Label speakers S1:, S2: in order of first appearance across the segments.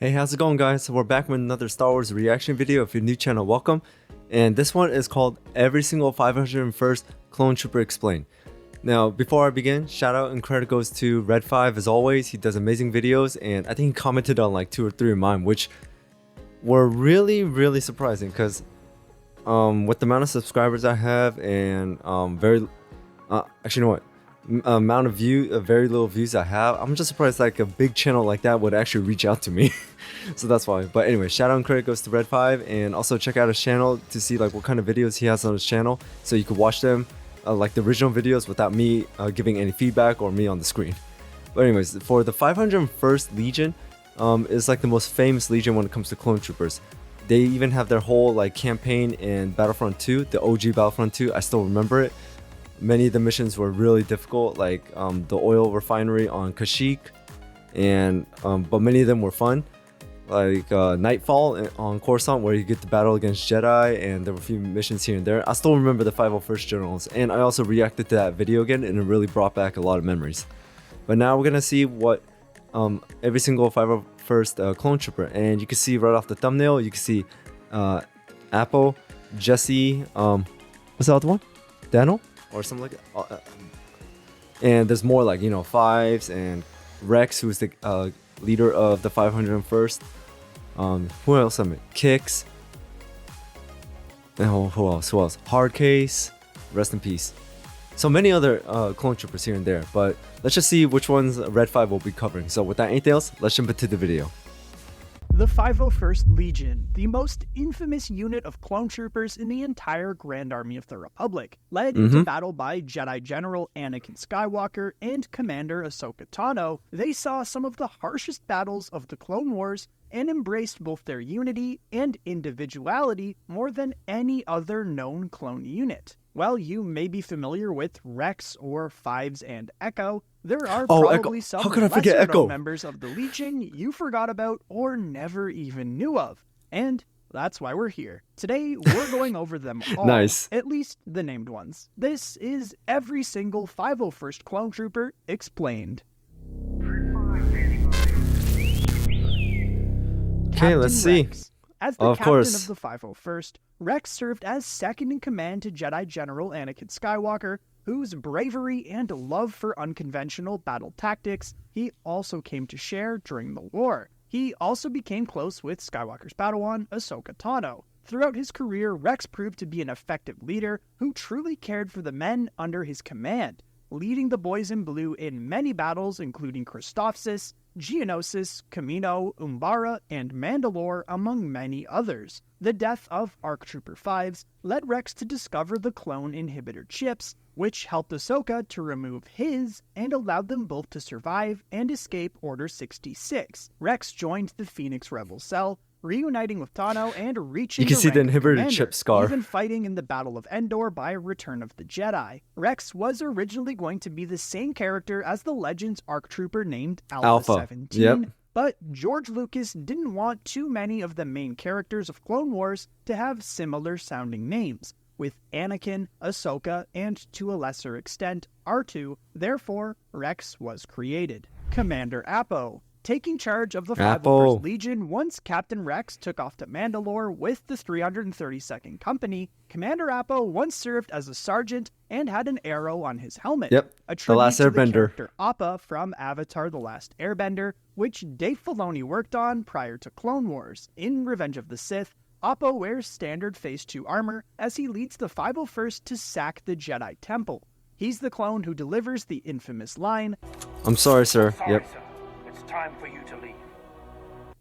S1: Hey, how's it going, guys? So we're back with another Star Wars reaction video. If you're new channel, welcome. And this one is called Every Single 501st Clone Trooper Explained. Now, before I begin, shout out and credit goes to Red5 as always. He does amazing videos, and I think he commented on like 2 or 3 of mine, which were really surprising because with the amount of subscribers I have and actually, you know what? Amount of very little views I have, I'm just surprised like a big channel like that would actually reach out to me. So that's why. But anyway, shout out and credit goes to Red5, and also check out his channel to see like what kind of videos he has on his channel, so you could watch them like the original videos without me giving any feedback or me on the screen. But anyways, for the 501st Legion, is like the most famous Legion when it comes to clone troopers. They even have their whole like campaign in Battlefront 2, the OG Battlefront 2. I still remember it. Many of the missions were really difficult, like the oil refinery on Kashyyyk, and but many of them were fun, like Nightfall on Coruscant, where you get to battle against Jedi, and there were a few missions here and there. I still remember the 501st Generals, and I also reacted to that video again, and it really brought back a lot of memories. But now we're gonna see what every single 501st clone trooper, and you can see right off the thumbnail, you can see Appo, Jesse, what's the other one? Denal? Or something like that. And there's more, like, you know, Fives and Rex, who's the leader of the 501st. Who else? I mean, Kix. And who else? Hardcase. Rest in peace. So many other clone troopers here and there. But let's just see which ones Red5 will be covering. So without anything else, let's jump into the video.
S2: The 501st Legion, the most infamous unit of clone troopers in the entire Grand Army of the Republic, led into battle by Jedi General Anakin Skywalker and Commander Ahsoka Tano, they saw some of the harshest battles of the Clone Wars and embraced both their unity and individuality more than any other known clone unit. While you may be familiar with Rex or Fives and Echo, there are probably some lesser-known members of the Legion you forgot about or never even knew of. And that's why we're here. Today, we're going over them all,
S1: Nice.
S2: At least the named ones. This is every single 501st Clone Trooper explained.
S1: Okay, let's see.
S2: Rex. As the captain of the 501st, Rex served as second in command to Jedi General Anakin Skywalker, whose bravery and love for unconventional battle tactics he also came to share during the war. He also became close with Skywalker's Padawan, Ahsoka Tano. Throughout his career, Rex proved to be an effective leader who truly cared for the men under his command, leading the boys in blue in many battles including Christophsis, Geonosis, Kamino, Umbara, and Mandalore, among many others. The death of ARC Trooper 5s led Rex to discover the clone inhibitor chips, which helped Ahsoka to remove his and allowed them both to survive and escape Order 66. Rex joined the Phoenix Rebel cell, reuniting with Tano and reaching
S1: the inhibitor
S2: commander,
S1: chip scar,
S2: even fighting in the Battle of Endor by Return of the Jedi. Rex was originally going to be the same character as the Legends ARC Trooper named Alpha 17, but George Lucas didn't want too many of the main characters of Clone Wars to have similar sounding names, with Anakin, Ahsoka, and to a lesser extent, R2, therefore Rex was created. Commander Appo. Taking charge of the 501st Legion once Captain Rex took off to Mandalore with the 332nd Company, Commander Appo once served as a sergeant and had an arrow on his helmet.
S1: Yep,
S2: a
S1: the Last Airbender.
S2: The character Appa from Avatar The Last Airbender, which Dave Filoni worked on prior to Clone Wars. In Revenge of the Sith, Appo wears standard Phase 2 armor as he leads the 501st to sack the Jedi Temple. He's the clone who delivers the infamous line,
S1: "I'm sorry, sir." Yep.
S3: Sir. It's time for you to leave.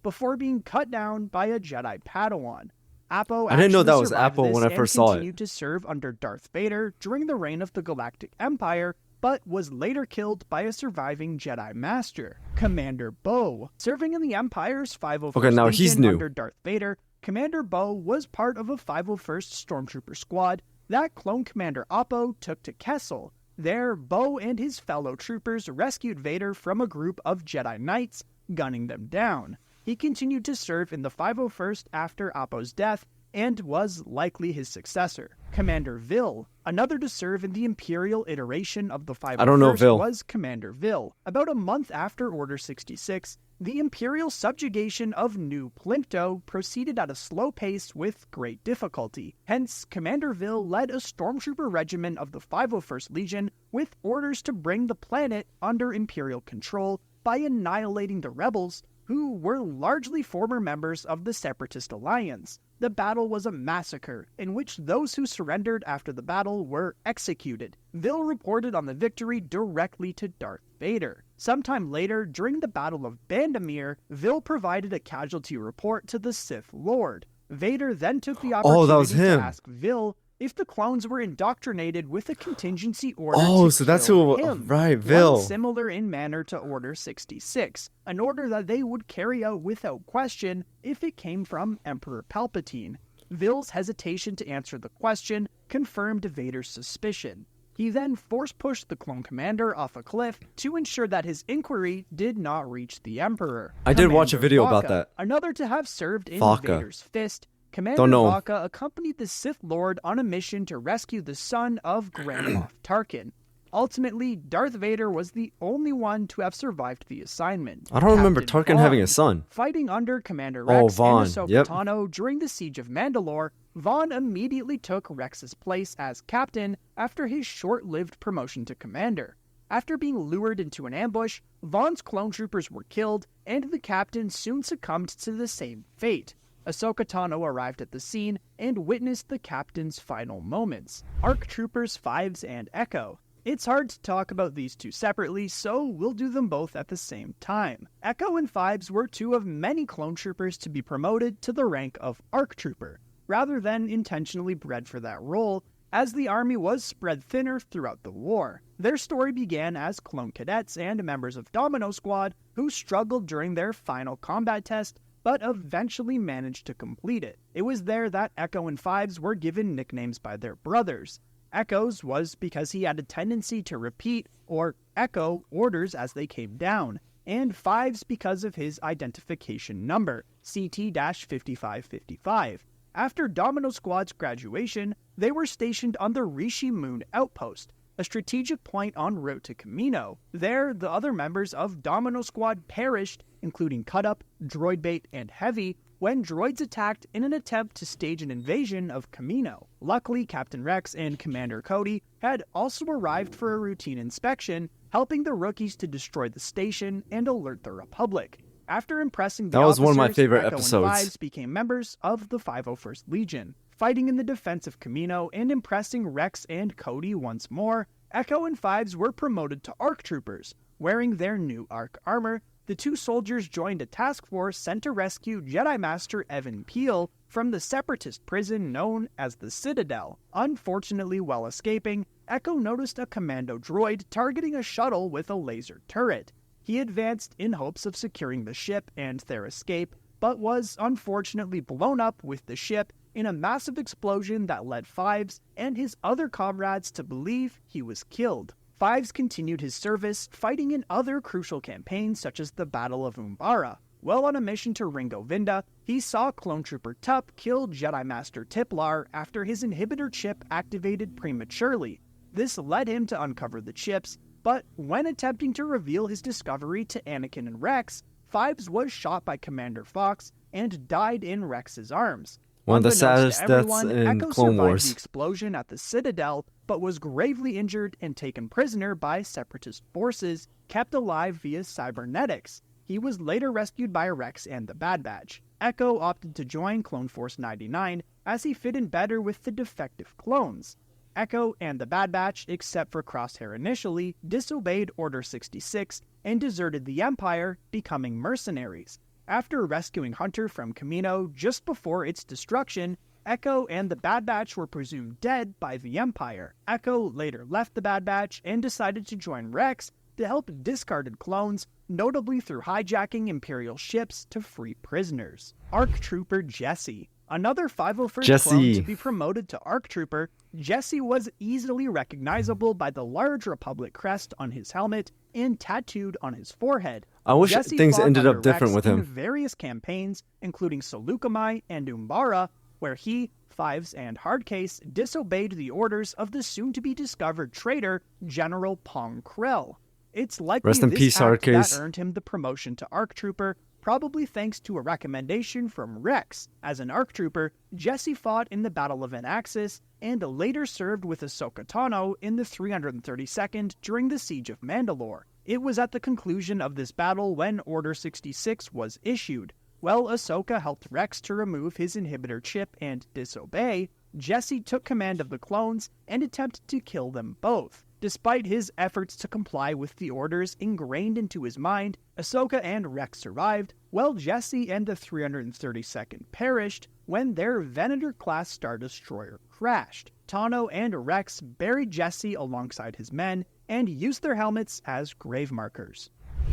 S2: Before being cut down by a Jedi Padawan. Appo
S1: I didn't know that was Appo when I first saw it.
S2: Continued to serve under Darth Vader during the reign of the Galactic Empire, but was later killed by a surviving Jedi Master, Commander Bo. Serving in the Empire's 501st Legion under Darth Vader, Commander Bo was part of a 501st Stormtrooper squad that Clone Commander Appo took to Kessel. There, Bo and his fellow troopers rescued Vader from a group of Jedi Knights, gunning them down. He continued to serve in the 501st after Appo's death, and was likely his successor. Commander Vil, another to serve in the Imperial iteration of the 501st, was Commander Vil. About a month after Order 66, The Imperial subjugation of New Plinto proceeded at a slow pace with great difficulty. Hence, Commander Vil led a stormtrooper regiment of the 501st Legion with orders to bring the planet under Imperial control by annihilating the rebels, who were largely former members of the Separatist Alliance. The battle was a massacre, in which those who surrendered after the battle were executed. Vil reported on the victory directly to Darth Vader. Sometime later, during the Battle of Bandamir, Vil provided a casualty report to the Sith Lord. Vader then took the opportunity to ask Vil if the clones were indoctrinated with a contingency order to kill him.
S1: Right, Vil.
S2: One similar in manner to Order 66, an order that they would carry out without question if it came from Emperor Palpatine. Vil's hesitation to answer the question confirmed Vader's suspicion. He then force-pushed the clone commander off a cliff to ensure that his inquiry did not reach the Emperor.
S1: I did watch a video
S2: Vaca,
S1: about that.
S2: Another to have served in
S1: Vaca.
S2: Vader's fist, Commander Vaca accompanied the Sith Lord on a mission to rescue the son of Grand Moff Tarkin. Ultimately, Darth Vader was the only one to have survived the assignment.
S1: I don't remember Tarkin having a son.
S2: Fighting under Commander Rex and Ahsoka
S1: Yep.
S2: Tano during the Siege of Mandalore, Vaughn immediately took Rex's place as captain after his short-lived promotion to commander. After being lured into an ambush, Vaughn's clone troopers were killed, and the captain soon succumbed to the same fate. Ahsoka Tano arrived at the scene and witnessed the captain's final moments. ARC Troopers Fives and Echo. It's hard to talk about these two separately, so we'll do them both at the same time. Echo and Fives were two of many clone troopers to be promoted to the rank of ARC Trooper, rather than intentionally bred for that role, as the army was spread thinner throughout the war. Their story began as clone cadets and members of Domino Squad who struggled during their final combat test, but eventually managed to complete it. It was there that Echo and Fives were given nicknames by their brothers. Echo's was because he had a tendency to repeat or echo orders as they came down, and Fives because of his identification number, CT-5555. After Domino Squad's graduation, they were stationed on the Rishi Moon Outpost, a strategic point en route to Kamino. There, the other members of Domino Squad perished, including Cut-Up, Droidbait, and Heavy, when droids attacked in an attempt to stage an invasion of Kamino. Luckily, Captain Rex and Commander Cody had also arrived for a routine inspection, helping the rookies to destroy the station and alert the Republic. After impressing the
S1: That was one of my
S2: officers,
S1: favorite
S2: Echo
S1: episodes.
S2: And Fives became members of the 501st Legion. Fighting in the defense of Kamino and impressing Rex and Cody once more, Echo and Fives were promoted to ARC Troopers. Wearing their new ARC armor, the two soldiers joined a task force sent to rescue Jedi Master Evan Peel from the separatist prison known as the Citadel. Unfortunately, while escaping, Echo noticed a commando droid targeting a shuttle with a laser turret. He advanced in hopes of securing the ship and their escape, but was unfortunately blown up with the ship in a massive explosion that led Fives and his other comrades to believe he was killed. Fives continued his service, fighting in other crucial campaigns such as the Battle of Umbara. While on a mission to Ringo Vinda, he saw Clone Trooper Tup kill Jedi Master Tiplar after his inhibitor chip activated prematurely. This led him to uncover the chips, but when attempting to reveal his discovery to Anakin and Rex, Fives was shot by Commander Fox and died in Rex's arms.
S1: One of the saddest deaths
S2: Everyone,
S1: in
S2: Echo
S1: Clone
S2: survived
S1: Wars.
S2: the explosion at the Citadel, but was gravely injured and taken prisoner by Separatist forces, kept alive via cybernetics. He was later rescued by Rex and the Bad Batch. Echo opted to join Clone Force 99 as he fit in better with the defective clones. Echo and the Bad Batch, except for Crosshair initially, disobeyed Order 66 and deserted the Empire, becoming mercenaries. After rescuing Hunter from Kamino just before its destruction, Echo and the Bad Batch were presumed dead by the Empire. Echo later left the Bad Batch and decided to join Rex to help discarded clones, notably through hijacking Imperial ships to free prisoners. ARC Trooper Jesse. Another 501st clone to be promoted to ARC Trooper, Jesse was easily recognizable by the large Republic crest on his helmet and tattooed on his forehead.
S1: I wish
S2: Jesse
S1: things ended
S2: fought
S1: up different
S2: Rex
S1: with
S2: in
S1: him.
S2: various campaigns, including Seleucami and Umbara, where he, Fives, and Hardcase disobeyed the orders of the soon-to-be-discovered traitor, General Pong Krell. It's likely
S1: Rest in
S2: this
S1: peace,
S2: act that
S1: Hardcase.
S2: earned him the promotion to ARC Trooper, probably thanks to a recommendation from Rex. As an ARC Trooper, Jesse fought in the Battle of Anaxis and later served with Ahsoka Tano in the 332nd during the Siege of Mandalore. It was at the conclusion of this battle when Order 66 was issued. While Ahsoka helped Rex to remove his inhibitor chip and disobey, Jesse took command of the clones and attempted to kill them both. Despite his efforts to comply with the orders ingrained into his mind, Ahsoka and Rex survived, while Jesse and the 332nd perished when their Venator-class Star Destroyer crashed. Tano and Rex buried Jesse alongside his men and used their helmets as grave markers.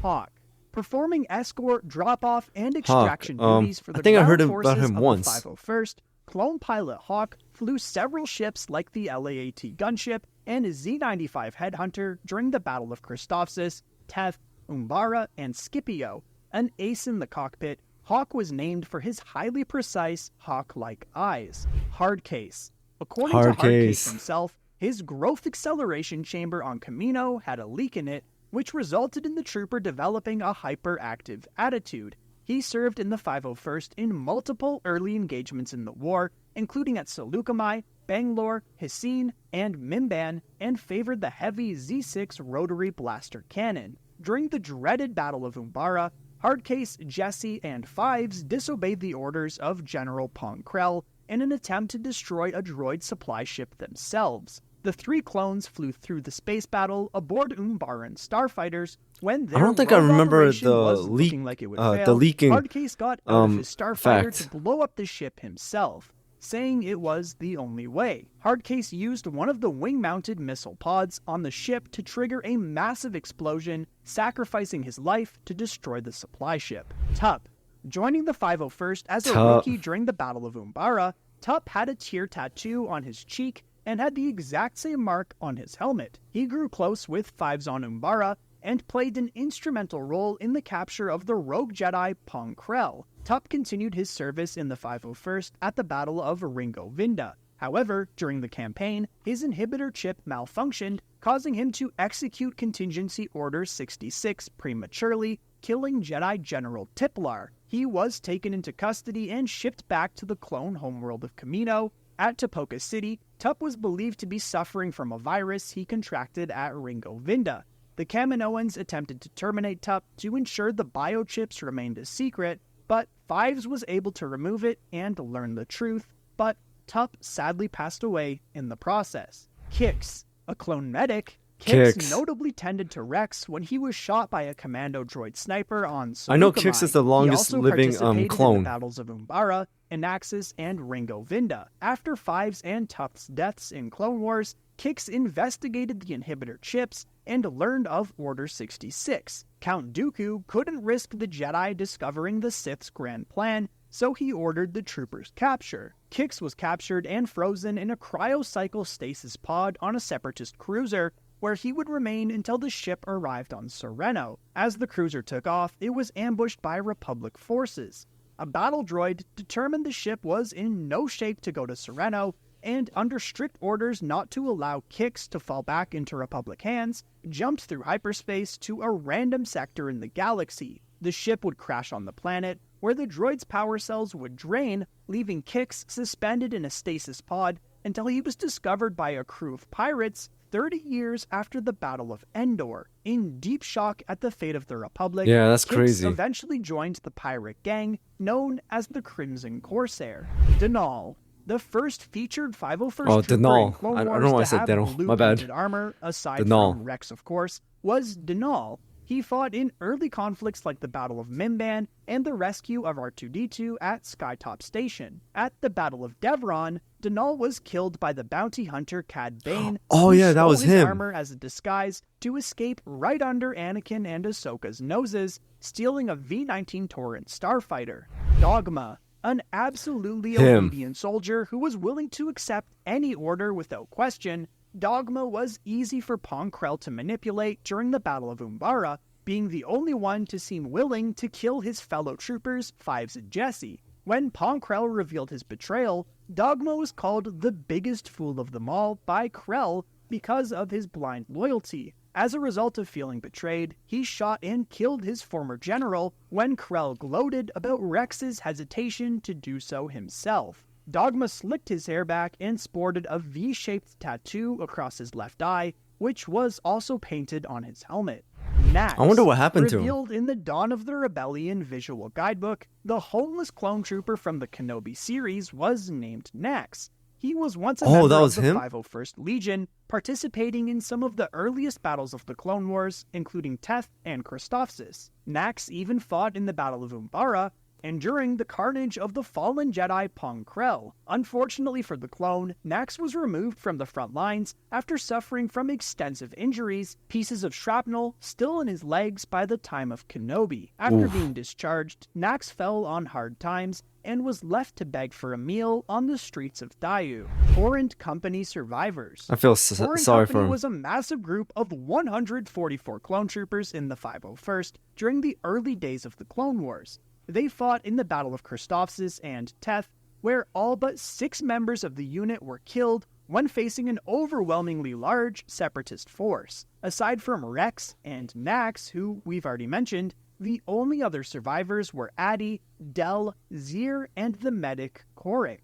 S2: Hawk. Performing escort, drop-off, and extraction duties for the
S1: I think I heard
S2: ground
S1: about
S2: forces
S1: him
S2: of
S1: once.
S2: the 501st, clone pilot Hawk flew several ships like the LAAT gunship and Z-95 Headhunter during the Battle of Christophsis, Teth, Umbara, and Scipio. An ace in the cockpit, Hawk was named for his highly precise, hawk-like eyes. Hardcase. According to Hardcase himself, his growth acceleration chamber on Kamino had a leak in it, which resulted in the trooper developing a hyperactive attitude. He served in the 501st in multiple early engagements in the war, including at Seleucami, Bangalore, Hissin, and Mimban, and favored the heavy Z6 rotary blaster cannon. During the dreaded Battle of Umbara, Hardcase, Jesse, and Fives disobeyed the orders of General Pong Krell in an attempt to destroy a droid supply ship themselves. The three clones flew through the space battle aboard Umbaran starfighters when their
S1: I don't think I remember
S2: operation was looking like it would fail.
S1: the leaking.
S2: Hardcase got out of his starfighter
S1: fact.
S2: to blow up the ship himself, saying it was the only way. Hardcase used one of the wing-mounted missile pods on the ship to trigger a massive explosion, sacrificing his life to destroy the supply ship. Tup. Joining the 501st as a rookie during the Battle of Umbara, Tup had a tear tattoo on his cheek and had the exact same mark on his helmet. He grew close with Fives on Umbara and played an instrumental role in the capture of the rogue Jedi Pong Krell. Tup continued his service in the 501st at the Battle of Ringo Vinda. However, during the campaign, his inhibitor chip malfunctioned, causing him to execute Contingency Order 66 prematurely, killing Jedi General Tiplar. He was taken into custody and shipped back to the clone homeworld of Kamino. At Topoka City, Tup was believed to be suffering from a virus he contracted at Ringo Vinda. The Kaminoans attempted to terminate Tup to ensure the biochips remained a secret, but Fives was able to remove it and learn the truth, but Tup sadly passed away in the process. Kix, a clone medic, Kix notably tended to Rex when he was shot by a commando droid sniper on Seleucami.
S1: I know Kix is the longest living clone.
S2: In the battles of Umbara, Anaxis, and Ringo Vinda. After Fives and Tup's deaths in Clone Wars, Kix investigated the inhibitor chips and learned of Order 66. Count Dooku couldn't risk the Jedi discovering the Sith's grand plan, so he ordered the troopers' capture. Kix was captured and frozen in a cryocycle stasis pod on a Separatist cruiser, where he would remain until the ship arrived on Sereno. As the cruiser took off, it was ambushed by Republic forces. A battle droid determined the ship was in no shape to go to Sereno, and under strict orders not to allow Kix to fall back into Republic hands, jumped through hyperspace to a random sector in the galaxy. The ship would crash on the planet, where the droid's power cells would drain, leaving Kix suspended in a stasis pod until he was discovered by a crew of pirates 30 years after the Battle of Endor. In deep shock at the fate of the Republic,
S1: yeah, that's
S2: Kix
S1: crazy.
S2: eventually joined the pirate gang known as the Crimson Corsair. Denal, the first featured 501st trooper in
S1: Denal.
S2: Clone
S1: I
S2: Wars
S1: don't know why I
S2: to
S1: said
S2: have
S1: Denal.
S2: blue
S1: My bad.
S2: painted armor, aside
S1: Denal.
S2: from Rex of course, was Denal. He fought in early conflicts like the Battle of Mimban and the rescue of R2-D2 at Skytop Station. At the Battle of Devron, Denal was killed by the bounty hunter Cad Bane,
S1: Oh
S2: who
S1: yeah, that
S2: stole
S1: was
S2: his
S1: him.
S2: armor as a disguise to escape right under Anakin and Ahsoka's noses, stealing a V-19 Torrent starfighter. Dogma, an absolutely obedient soldier who was willing to accept any order without question. Dogma was easy for Pong Krell to manipulate during the Battle of Umbara, being the only one to seem willing to kill his fellow troopers, Fives and Jesse. When Pong Krell revealed his betrayal, Dogma was called the biggest fool of them all by Krell because of his blind loyalty. As a result of feeling betrayed, he shot and killed his former general when Krell gloated about Rex's hesitation to do so himself. Dogma slicked his hair back and sported a V-shaped tattoo across his left eye, which was also painted on his helmet. Nax,
S1: I wonder what happened to him.
S2: Revealed in the Dawn of the Rebellion visual guidebook, the homeless clone trooper from the Kenobi series was named Nax. He was once a member of the 501st Legion, participating in some of the earliest battles of the Clone Wars, including Teth and Christophsis. Nax even fought in the Battle of Umbara, and during the carnage of the fallen Jedi Pong Krell. Unfortunately for the clone, Nax was removed from the front lines after suffering from extensive injuries, pieces of shrapnel still in his legs by the time of Kenobi. After being discharged, Nax fell on hard times and was left to beg for a meal on the streets of Daiyu. Torrent Company survivors.
S1: I feel
S2: Torrent
S1: sorry
S2: Company
S1: for him.
S2: was a massive group of 144 clone troopers in the 501st during the early days of the Clone Wars. They fought in the Battle of Christophsis and Teth, where all but 6 members of the unit were killed when facing an overwhelmingly large separatist force. Aside from Rex and Nax, who we've already mentioned, the only other survivors were Addy, Del, Zir, and the medic Korik.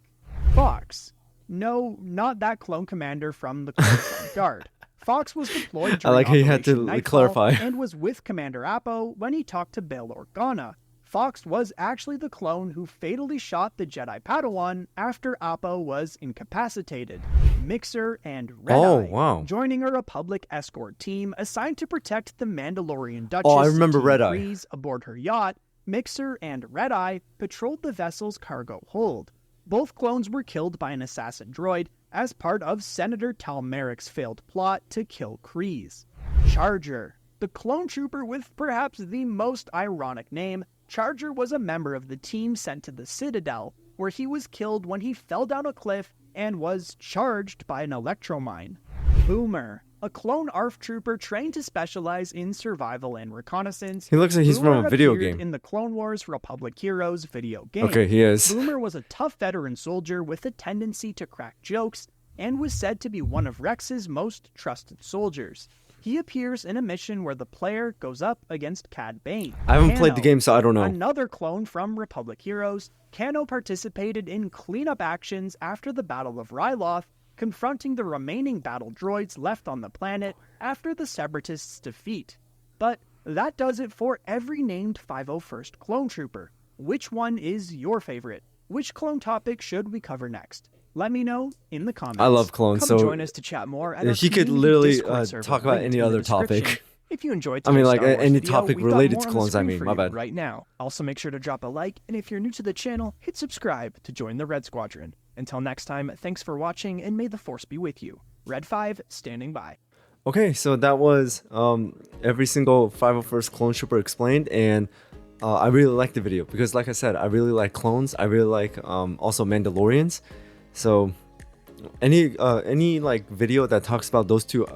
S2: Fox. No, not that clone commander from the Clone Guard. Fox was deployed during
S1: I like how you had to
S2: Operation Nightfall
S1: clarify.
S2: and was with Commander Appo when he talked to Bail Organa. Fox was actually the clone who fatally shot the Jedi Padawan after Appo was incapacitated. Mixer and Red Eye,
S1: wow.
S2: joining a Republic escort team assigned to protect the Mandalorian Duchess
S1: I remember Red Eye.
S2: Breeze aboard her yacht. Mixer and Red Eye patrolled the vessel's cargo hold. Both clones were killed by an assassin droid as part of Senator Tal Merrick's failed plot to kill Kryze. Charger. The clone trooper with perhaps the most ironic name, Charger was a member of the team sent to the Citadel, where he was killed when he fell down a cliff and was charged by an electromine. Boomer, a clone ARF trooper trained to specialize in survival and reconnaissance.
S1: He looks like he's
S2: Boomer
S1: from a video
S2: appeared
S1: game.
S2: in the Clone Wars Republic Heroes video game.
S1: Okay, he is.
S2: Boomer was a tough veteran soldier with a tendency to crack jokes and was said to be one of Rex's most trusted soldiers. He appears in a mission where the player goes up against Cad Bane.
S1: I haven't played the game, so I don't know.
S2: Another clone from Republic Heroes, Kano participated in cleanup actions after the Battle of Ryloth, confronting the remaining battle droids left on the planet after the Separatists' defeat. But that does it for every named 501st clone trooper. Which one is your favorite? Which clone topic should we cover next? Let me know in the comments.
S1: I love clones,
S2: Come
S1: so
S2: join us to chat more at our
S1: he could
S2: community
S1: literally
S2: Discord server
S1: talk about
S2: linked
S1: any
S2: in the
S1: other
S2: description.
S1: topic.
S2: If you enjoyed
S1: I mean,
S2: today's
S1: like,
S2: Star Wars
S1: any
S2: video,
S1: topic
S2: we've got
S1: related
S2: more
S1: to
S2: on the
S1: clones, I
S2: screen
S1: mean,
S2: for
S1: my
S2: you
S1: bad.
S2: right now. Also, make sure to drop a like, and if you're new to the channel, hit subscribe to join the Red Squadron. Until next time, thanks for watching, and may the Force be with you. Red 5, standing by.
S1: Okay, so that was every single 501st Clone Trooper explained, and I really liked the video because, like I said, I really like clones. I really like also Mandalorians. So any like video that talks about those two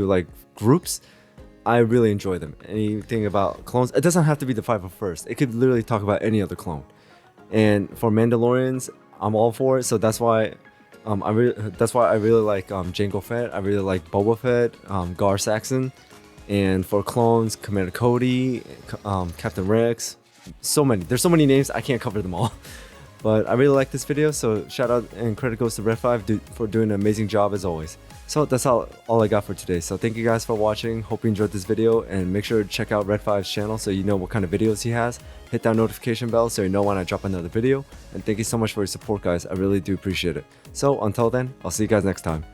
S1: like groups, I really enjoy them. Anything about clones, it doesn't have to be the 501st. It could literally talk about any other clone. And for Mandalorians, I'm all for it. So that's why I really like Jango Fett. I really like Boba Fett, Gar Saxon, and for clones, Commander Cody, Captain Rex. So many. There's so many names. I can't cover them all. But I really like this video. So shout out and credit goes to Red 5 for doing an amazing job as always. So that's all I got for today. So thank you guys for watching. Hope you enjoyed this video, and make sure to check out Red 5's channel so you know what kind of videos he has. Hit that notification bell so you know when I drop another video. And thank you so much for your support, guys. I really do appreciate it. So until then, I'll see you guys next time.